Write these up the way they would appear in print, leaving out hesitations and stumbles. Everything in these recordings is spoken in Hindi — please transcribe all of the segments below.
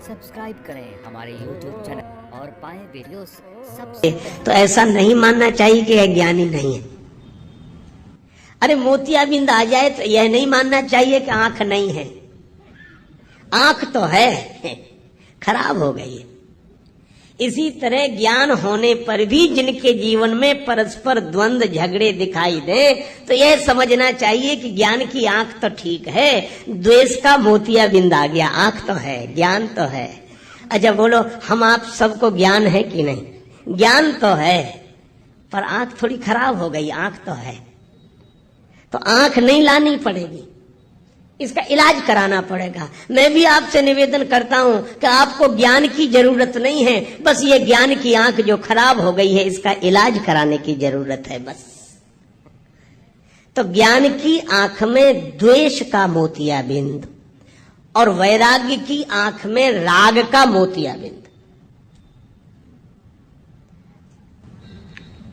सब्सक्राइब करें हमारे YouTube चैनल और पाएं वीडियोस सबसे। तो ऐसा नहीं मानना चाहिए कि यह ज्ञानी नहीं है। अरे मोतियाबिंद आ जाए तो यह नहीं मानना चाहिए कि आंख नहीं है। आंख तो है, खराब हो गई है। इसी तरह ज्ञान होने पर भी जिनके जीवन में परस्पर द्वंद्व झगड़े दिखाई दे तो यह समझना चाहिए कि ज्ञान की आंख तो ठीक है, द्वेष का मोतियाबिंद आ गया। आंख तो है, ज्ञान तो है। अच्छा बोलो, हम आप सबको ज्ञान है कि नहीं? ज्ञान तो है, पर आंख थोड़ी खराब हो गई। आंख तो है तो आंख नहीं लानी पड़ेगी, इसका इलाज कराना पड़ेगा। मैं भी आपसे निवेदन करता हूं कि आपको ज्ञान की जरूरत नहीं है, बस ये ज्ञान की आंख जो खराब हो गई है इसका इलाज कराने की जरूरत है बस। तो ज्ञान की आंख में द्वेष का मोतियाबिंद और वैराग्य की आंख में राग का मोतियाबिंद।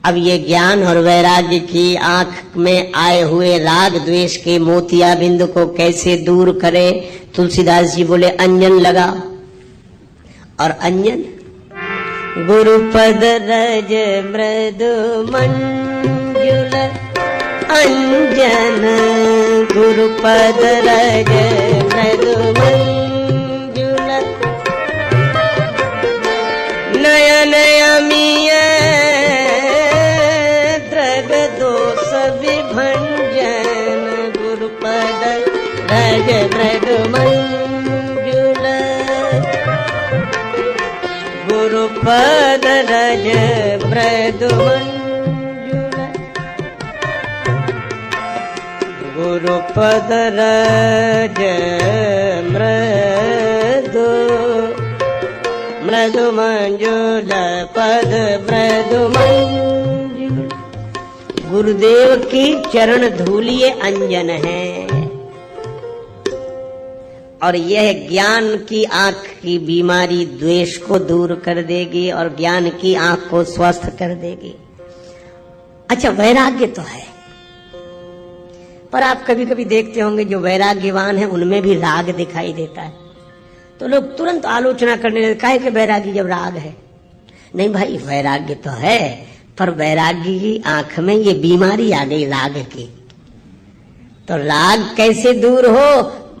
अब ये ज्ञान और वैराग्य की आंख में आए हुए राग द्वेष के मोतियाबिंद को कैसे दूर करें? तुलसीदास जी बोले अंजन लगा। और अंजन गुरुपद रज मृदु मंजुल अंजन, गुरुपद रज मृदु मंजुल नयन अमीय विभंजन, गुरुपद रज मृदु मंजुल, गुरुपद रज मृदु मंजुल, गुरुपद रज मृदु मृदु मंजुल, पद मृदु मंजुल। गुरुदेव की चरण धूलि ये अंजन है और यह ज्ञान की आंख की बीमारी द्वेष को दूर कर देगी और ज्ञान की आंख को स्वस्थ कर देगी। अच्छा वैराग्य तो है, पर आप कभी कभी देखते होंगे जो वैराग्यवान है उनमें भी राग दिखाई देता है, तो लोग तुरंत आलोचना करने लगते हैं कि वैरागी जब राग है। नहीं भाई, वैराग्य तो है, पर वैराग्य की आंख में ये बीमारी आ गई राग की। तो राग कैसे दूर हो?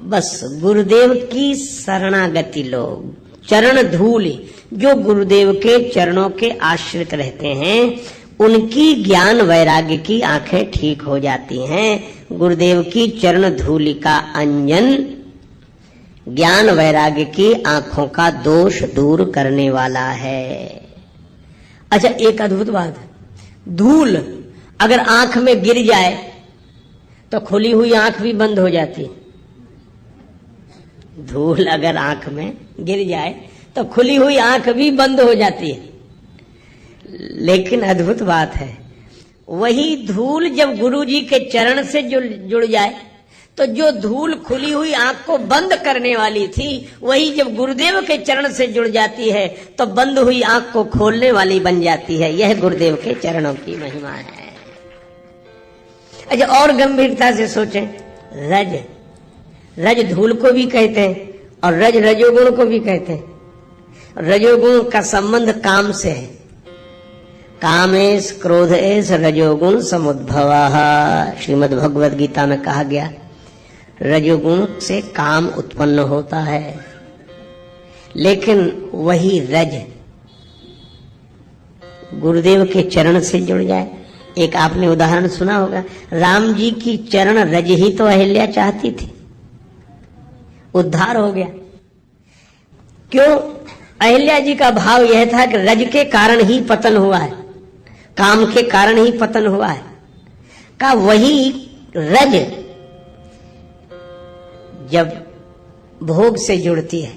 बस गुरुदेव की शरणागति लो, चरण धूल। जो गुरुदेव के चरणों के आश्रित रहते हैं उनकी ज्ञान वैराग्य की आंखें ठीक हो जाती हैं। गुरुदेव की चरण धूलि का अंजन ज्ञान वैराग्य की आंखों का दोष दूर करने वाला है। अच्छा एक अद्भुत बात है, धूल अगर आंख में गिर जाए तो खुली हुई आंख भी बंद हो जाती है। धूल अगर आंख में गिर जाए तो खुली हुई आंख भी बंद हो जाती है। लेकिन अद्भुत बात है, वही धूल जब गुरु जी के चरण से जुड़ जाए तो जो धूल खुली हुई आंख को बंद करने वाली थी वही जब गुरुदेव के चरण से जुड़ जाती है तो बंद हुई आंख को खोलने वाली बन जाती है। यह गुरुदेव के चरणों की महिमा है। अच्छा और गंभीरता से सोचें, रज रज धूल को भी कहते हैं और रज रजोगुण को भी कहते हैं। रजोगुण का संबंध काम से है। कामेश क्रोधेश रजोगुण समुद्भवः, श्रीमद् भगवद गीता में कहा गया रजोगुण से काम उत्पन्न होता है। लेकिन वही रज गुरुदेव के चरण से जुड़ जाए। एक आपने उदाहरण सुना होगा, राम जी की चरण रज ही तो अहिल्या चाहती थी, उद्धार हो गया। क्यों? अहिल्या जी का भाव यह था कि रज के कारण ही पतन हुआ है, काम के कारण ही पतन हुआ है। का वही रज जब भोग से जुड़ती है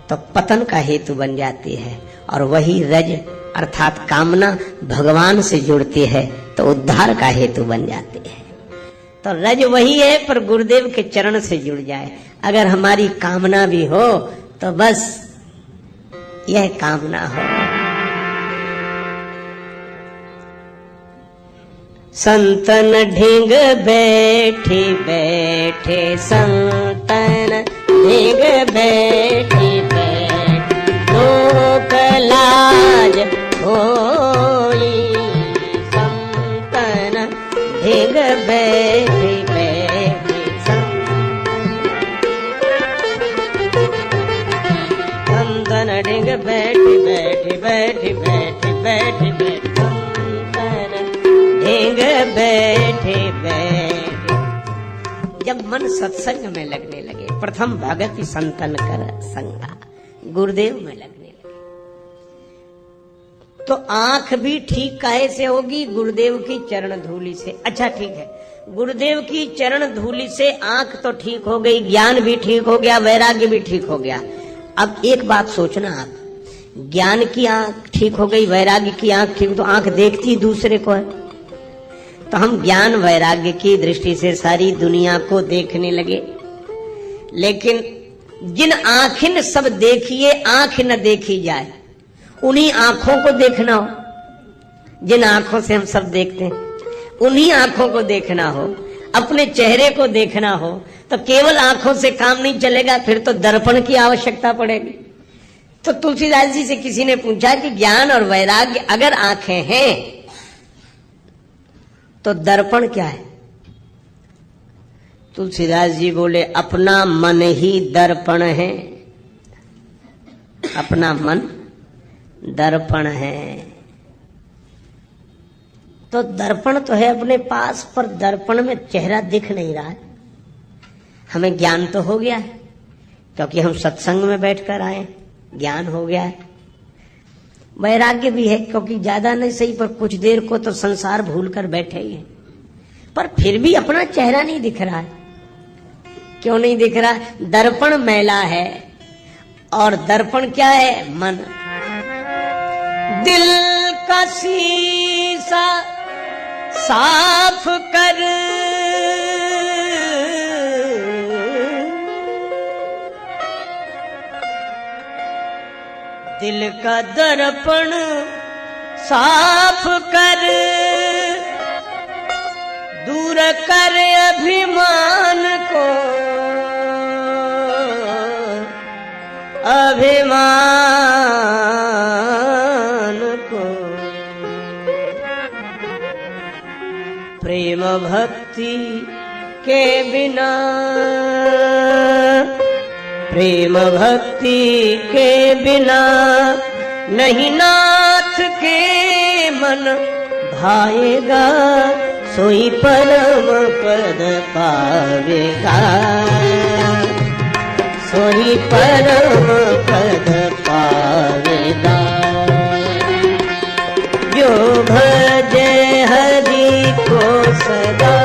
तो पतन का हेतु बन जाती है, और वही रज अर्थात कामना भगवान से जुड़ती है तो उद्धार का हेतु बन जाती है। तो रज वही है, पर गुरुदेव के चरण से जुड़ जाए। अगर हमारी कामना भी हो तो बस यह कामना हो, संतन ढींग बैठे बैठे, संतन ढींग बैठे ढिंग बैठे बैठे बैठे बैठे बैठे बैठे ढिंग बैठे बैठे। जब मन सत्संग में लगने लगे, प्रथम भगति संतन कर संगा, गुरुदेव में लगने लगे, तो आंख भी ठीक काहे से होगी? गुरुदेव की चरण धूलि से। अच्छा ठीक है, गुरुदेव की चरण धूलि से आंख तो ठीक हो गई, ज्ञान भी ठीक हो गया, वैराग्य भी ठीक हो गया। अब एक बात सोचना आप, ज्ञान की आंख ठीक हो गई, वैराग्य की आंख ठीक, तो आंख देखती दूसरे को है, तो हम ज्ञान वैराग्य की दृष्टि से सारी दुनिया को देखने लगे। लेकिन जिन आंखिन सब देखिए आंख न देखी जाए, उन्हीं आंखों को देखना हो। जिन आंखों से हम सब देखते हैं उन्हीं आंखों को देखना हो, अपने चेहरे को देखना हो, तो केवल आंखों से काम नहीं चलेगा, फिर तो दर्पण की आवश्यकता पड़ेगी। तो तुलसीदास जी से किसी ने पूछा कि ज्ञान और वैराग्य अगर आंखें हैं तो दर्पण क्या है? तुलसीदास जी बोले, अपना मन ही दर्पण है, अपना मन दर्पण है। तो दर्पण तो है अपने पास, पर दर्पण में चेहरा दिख नहीं रहा है। हमें ज्ञान तो हो गया है, क्योंकि हम सत्संग में बैठकर आए, ज्ञान हो गया है। वैराग्य भी है, क्योंकि ज्यादा नहीं सही पर कुछ देर को तो संसार भूलकर बैठे ही हैं, पर फिर भी अपना चेहरा नहीं दिख रहा है। क्यों नहीं दिख रहा? दर्पण मैला है, और दर्पण क्या है? मन। दिल का शीशा साफ कर, दिल का दर्पण साफ कर, दूर कर अभिमान को, अभिमान को। प्रेम भक्ति के बिना, प्रेम भक्ति के बिना नहीं नाथ के मन भाएगा, सोई परम पद पावेगा, सोई परम पद पावेगा। जो भजे हरि को सदा,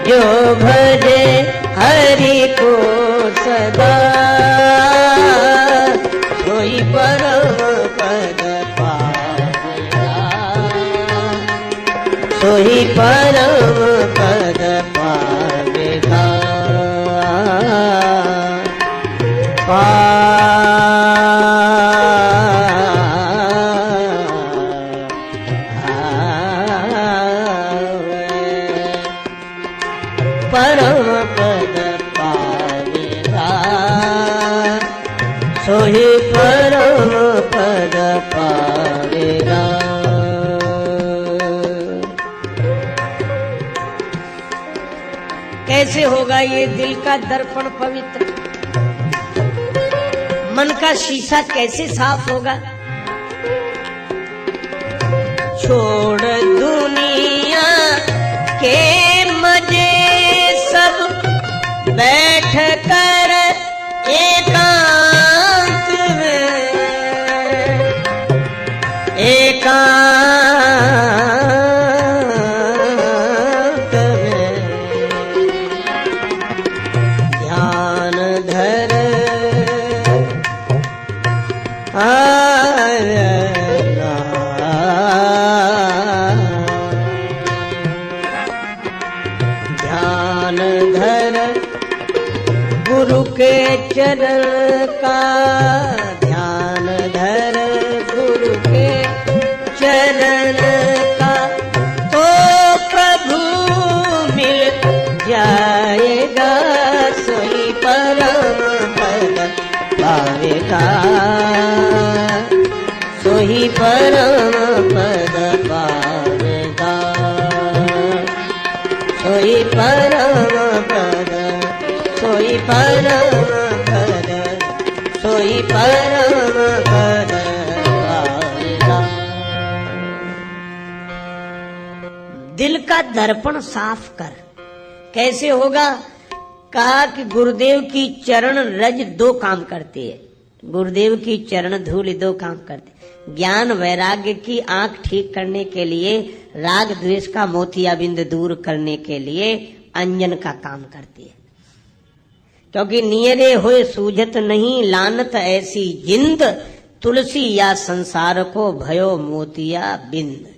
जो भजे हरि को सदा, सोई परम पद पावेगा, सोई परम पद पावेगा। परम पद पावेगा, सोही परम पद पावेगा। कैसे होगा ये दिल का दर्पण पवित्र? मन का शीशा कैसे साफ होगा? छोड़ दुनिया के मजे सब, बैठ कर एकांत में, एकांत में ध्यान धर, ध्यान धर गुरु के चरण का, ध्यान धर गुरु के चरण का, तो प्रभु मिल जाएगा, सोई परम पद पावेगा, सोई परम पद पावेगा, सोई परम पद, सोई परम पद, सोई का दर्पण साफ कर। कैसे होगा? कहा कि गुरुदेव की चरण रज दो काम करती है, गुरुदेव की चरण धूल दो काम करते। ज्ञान वैराग्य की आंख ठीक करने के लिए, राग द्वेष का मोतियाबिंद दूर करने के लिए अंजन का काम करती है। क्योंकि नियरे होए सूझत नहीं, लानत ऐसी जिंद, तुलसी या संसार को भयो मोतिया बिंद।